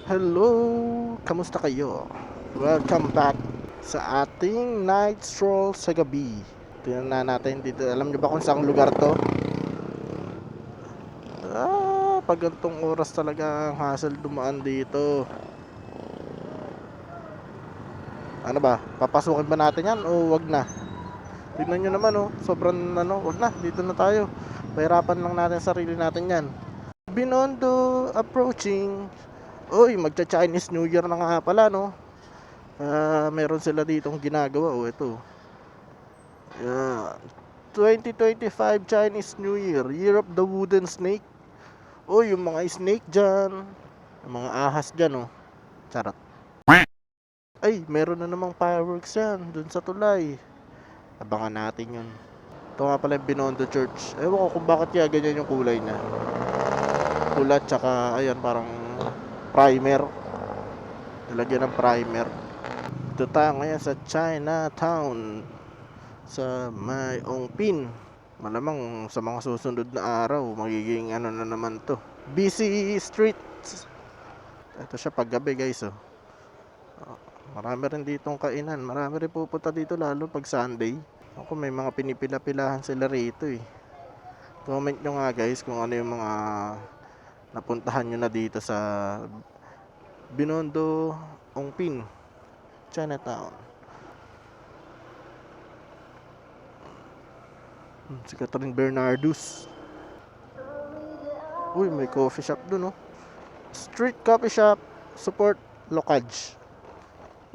Hello, kamusta kayo? Welcome back sa ating night stroll sa gabi. Tingnan na natin dito. Alam nyo ba kung saang lugar to? Pag gantong oras talaga ang hassle dumaan dito. Ano ba? Papasukin ba natin yan o wag na? Tingnan nyo naman oh, sobrang wag na. Dito na tayo. Pahirapan lang natin sarili natin yan. Binondo approaching. Uy, magcha-Chinese New Year na nga pala, no? Meron sila ditong ginagawa. Ito. 2025 Chinese New Year, Year of the Wooden Snake. Uy, yung mga snake dyan. Yung mga ahas dyan, oh. Charot. Ay, meron na namang fireworks yan dun sa tulay. Abangan natin yun. Ito nga pala yung Binondo Church. Ewan ko kung bakit kaya ganyan yung kulay niya. Pula, tsaka, ayan, parang primer. Nilagyan ng primer. Ito tayo ngayon sa Chinatown, sa May Ongpin. Malamang sa mga susunod na araw magiging ano na naman to, busy streets. Ito siya paggabi, guys, oh. Marami rin ditong kainan. Marami rin pupunta dito lalo pag Sunday. Ako, may mga pinipila-pilahan sila rito eh. Comment nyo nga, guys, kung ano yung mga napuntahan nyo na dito sa Binondo Ongpin, Chinatown. Si Catherine Bernardus. Uy, may coffee shop dun, oh. Street coffee shop. Support Lokaj.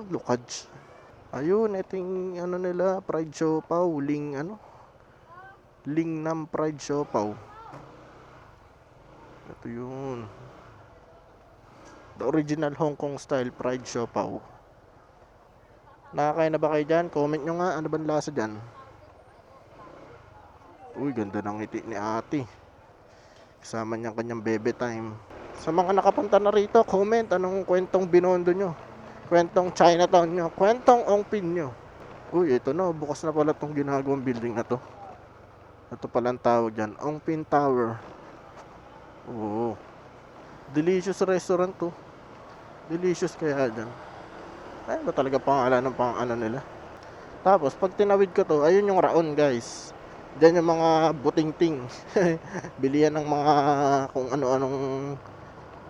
Lokaj. Ayun, iting ano nila, fried siopaw, Lingnam fried siopaw. Ito yun. The original Hong Kong style fried siopaw. Nakakain na ba kayo dyan? Comment nyo nga, ano ba lasa dyan? Uy, ganda ng ngiti ni ate. Kasama niyang kanyang bebe time. Sa mga nakapunta na rito, comment anong kwentong Binondo nyo, kwentong Chinatown nyo, kwentong Ongpin nyo. Uy, ito na, bukas na pala tong ginagawang building na to. Ito pala ang tawag dyan, Ongpin Tower. Oo, delicious restaurant to. Delicious kaya dyan. Ay, ba talaga pangalan ng pang-ano nila. Tapos, pag tinawid ko to, ayun yung Raon, guys. Diyan yung mga buting-ting. Bilihan ng mga kung ano-anong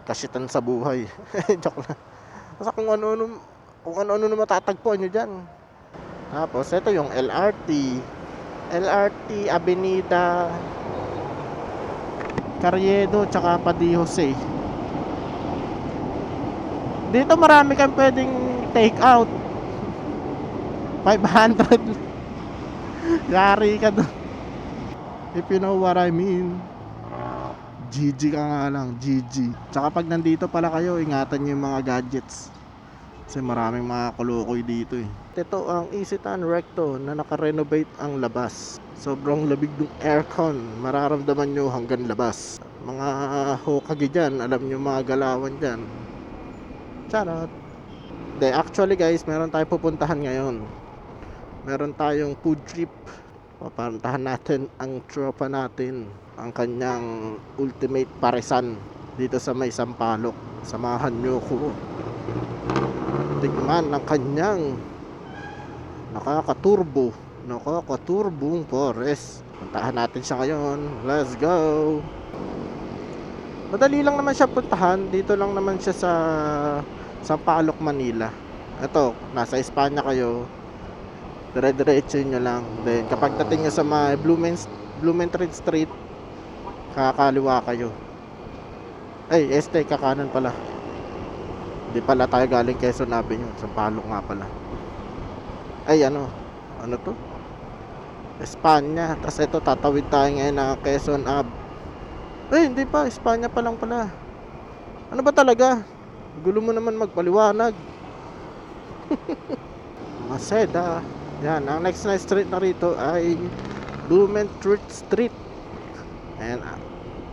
kasitan sa buhay. Joke lang. Basta kung ano-ano na matatagpuan nyo dyan. Tapos, ito yung LRT Avenida Carriedo, tsaka Padi Jose. Dito marami kang pwedeng take out. 500. Yari ka doon. If you know what I mean. GG ka nga lang, GG. Tsaka pag nandito pala kayo, ingatan nyo yung mga gadgets. Kasi maraming mga kulukoy dito eh. Ito ang Isitan Recto na naka-renovate ang labas. Sobrang labig ng aircon, mararamdaman nyo hanggang labas. Mga Hokage dyan, alam nyo mga galawan dyan. Charot. Actually guys, meron tayong pupuntahan ngayon. Meron tayong food trip. Papuntahan natin ang tropa natin, ang kanyang ultimate paresan dito sa may Sampaloc. Samahan nyo ko tikman ang kanyang nakakaturbong pares. Puntahan natin siya ngayon. Let's go. Madali lang naman siya puntahan. Dito lang naman siya sa Sampaloc, Manila. Ito, nasa Espanya kayo, dire-diretso nyo lang. Then kapag dating nyo sa may Blumentritt Street, kakaliwa kayo. Ay, kakanan pala. Hindi pala tayo galing Quezon Avenue, Sampaloc nga pala. Ay, ano to? Espanya. Tapos ito, tatawid tayo ngayon ng Quezon Ave. Hindi pa, Espanya pa lang pala. Ano ba talaga? Gulo mo naman magpaliwanag. Maseda. Yan, ang next na street na rito ay Blumentritt Street. Ayan,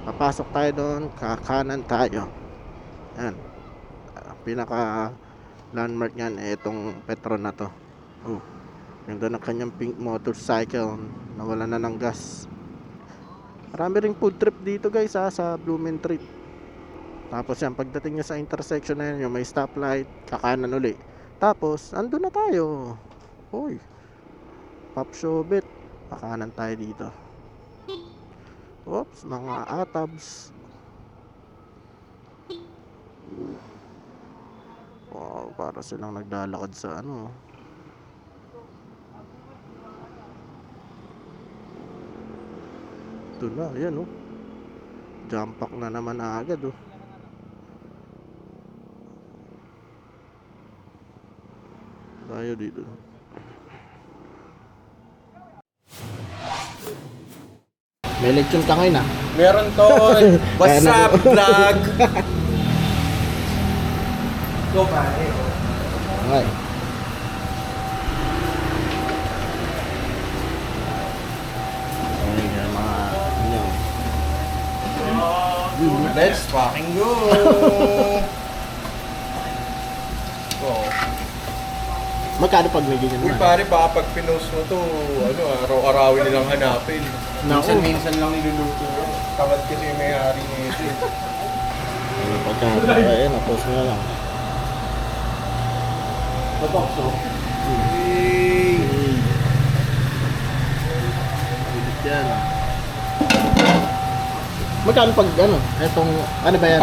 papasok tayo doon, kakanan tayo. Ayan, pinaka landmark niyan eh, itong Petron na to. Oh, ganda ng kanyang pink motorcycle, nawala na ng gas. Marami ring food trip dito guys sa Blumentritt. Tapos yan, pagdating nyo sa intersection na yun, yung may stoplight, kakanan uli. Tapos, andun na tayo. Uy, Pop Showbit. Kakanan tayo dito. Oops, mga atabs. Wow, para silang naglalakad sa ano. Ito na, yan oh. Jump pack na naman agad oh. Tayo dito. May lechon ka ngayon ah. Meron to. What's up, vlog? Go pare. Okay. Okay, mga ano. Let's fucking go. Go. Magkano pag may ganyan Uy naman? pare, baka pag pinost mo to, ano, araw-arawin nilang hanapin. Naku. Minsan-minsan lang niluluto. Tamad kasi yung may-ari nito. Ano pagkano? Ayan, tapos nga lang. Mabox, no? Hey! Ulit yan. Magkano pag ano? Etong, ano ba yan?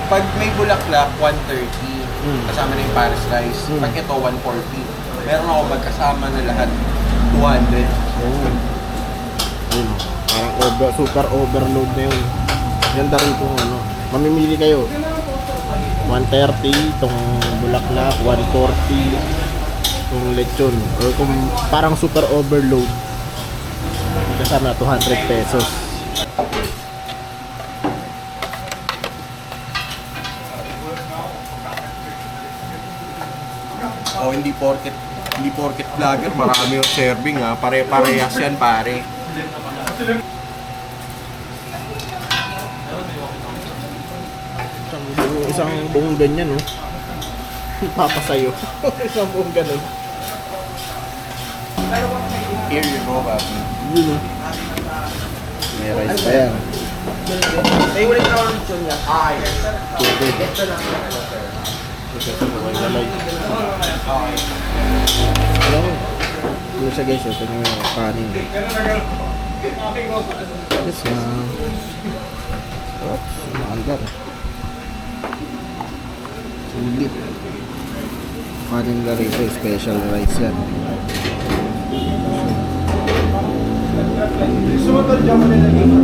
Pag may bulaklak, 130. Kasama na yung Paris rice. Mm. Pag ito, 140. Meron ako magkasama na lahat, 200. Oh. Yun, parang super overload na yun. Ganda rin kung ano. Mamimili kayo. 130, itong bulaklak, 140, itong lechon. Or kung parang super overload, kasama na 200 pesos. O hindi porket vlogger, marami yung serving ha. Pare-parehas yan pare. Isang buong ganyan, no? Papasayo. Isang buong ganun. Here you go, papi. Yun, no? May rice pa yan. May ulit na ako nito niya. Ay. Tubig. May lalay. Okay. Alam mo, dito siya guys, ito nyo yung kanin. Yes, oops, maandar. Sulit. Kanin na rito, special rice yan. Sumunod dyan mo nila dito.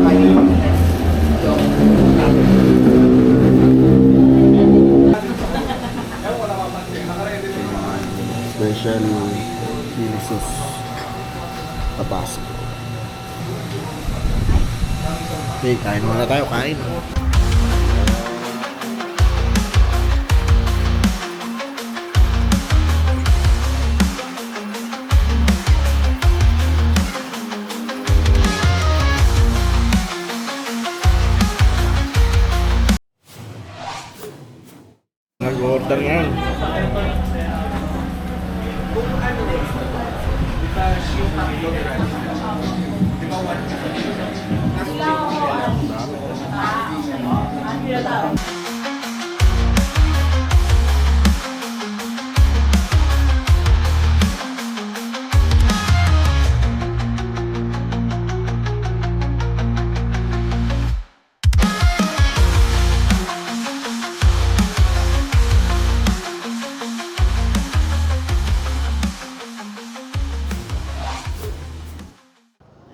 Special chili sauce. Tabasco. Okay, kain muna tayo, kain. Nag-order ngayon.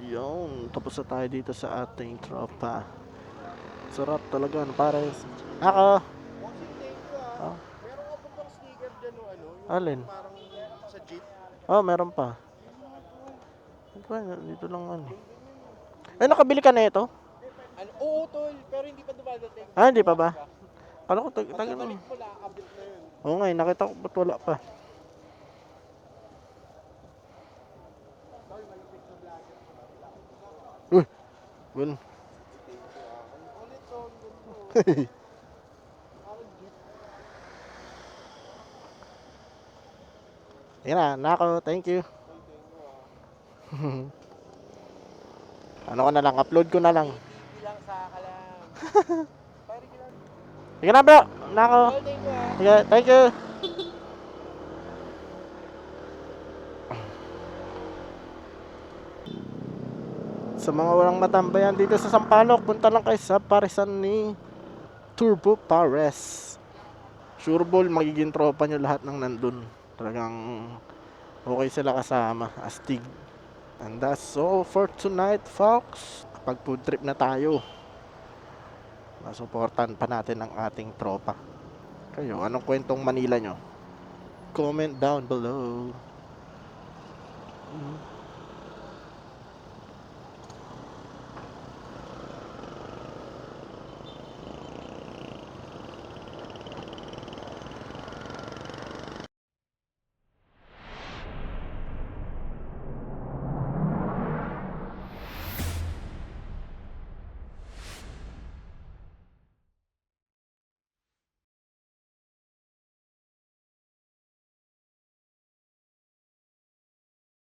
Yung tapos na tayo dito sa ating tropa. Sarap talaga, pares. Ako. Oh. Meron ka pa bang sticker dyan o ano? Alin? Parang sa jeep. Oh, meron pa. Dito lang ano. Nakabili ka na ito? Ano, oo, tol, pero hindi pa dumadating. Ah, hindi pa ba? Kala ko tagal Pagkabalik na. mo lang, abot na yun. Oo nga, nakita ko ba't wala pa. Uy, gun. Ulit, tol, Yan na, nako, thank you. Ano ko na lang, upload ko na lang. TV lang sa kalam. Pare ka lang. Sige na bro, nako. Tol, thank you ah. Sige, thank you. Sa mga walang matambayan dito sa Sampaloc, punta lang kayo sa parisan ni Turbo Pares. Sure ball, magiging tropa nyo lahat ng nandun. Talagang okay sila kasama, astig. And that's all for tonight, folks. Kapag food trip na tayo, masuportan pa natin ang ating tropa. Kayo, anong kwentong Manila nyo? Comment down below.